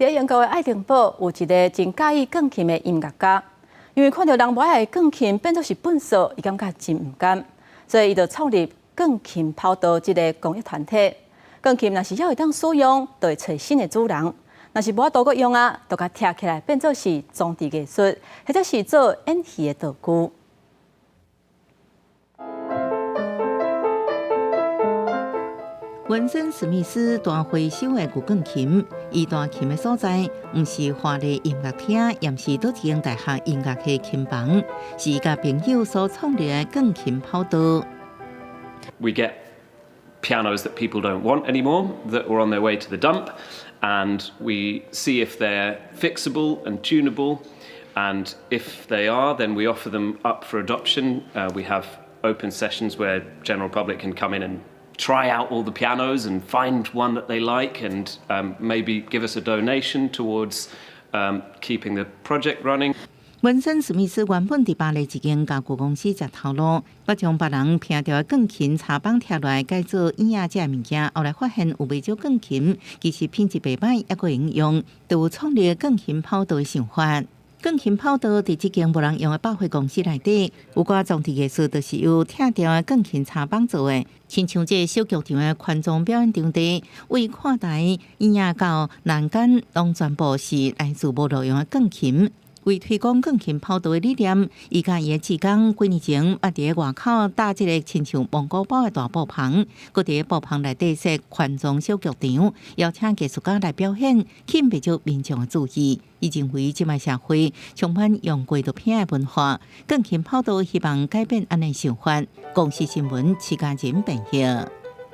在英国的爱丁堡有一个真介意钢琴的音乐家，因为看到人买的钢琴变作是粪扫，伊感觉真唔甘，所以伊就创立钢琴跑道这个公益团体。钢琴若是要会当使用，就会找新的主人；若是无法度个用啊，就甲拆起来变作是装置艺术，或者是做演戏的道具。 文森史密斯弹回首的古钢琴，伊弹琴的所在，毋是华丽音乐厅，也毋是倒一间大学音乐系琴房，是伊甲朋友所创立的钢琴跑道。We get pianos that people don't want anymore, that were on their way to the dump, and we see if they're fixable and tunable, and if they are, then we offer them up for adoption. We have open sessions where general public can come in and try out all the pianos and find one that they like and maybe give us a donation towards keeping the project running. 文森史密斯原本伫巴黎一间家具公司接头路，我将别人听到的钢琴插板拆落来改做演艺这物件，后来发现有袂少钢琴其实品质袂歹，还佫用用，就有创立钢琴跑道的想法。 钢琴跑道伫即间无人用的百货公司内底，有寡装置艺术，就是由拆掉的钢琴插板做的，亲像这小剧场的宽装表演场地，为看台演艺到栏杆，拢全部是来自无路用的钢琴。 为推广钢琴跑道的理念，伊甲伊的职工几年前捌伫外口搭一个亲像蒙古包的大布棚，佮伫布棚内底设宽装小剧场，邀请艺术家来表演，吸引不少民众的注意。伊认为即卖社会充满用过度片的文化，钢琴跑道希望改变安尼想法。公视新闻，徐家仁编译。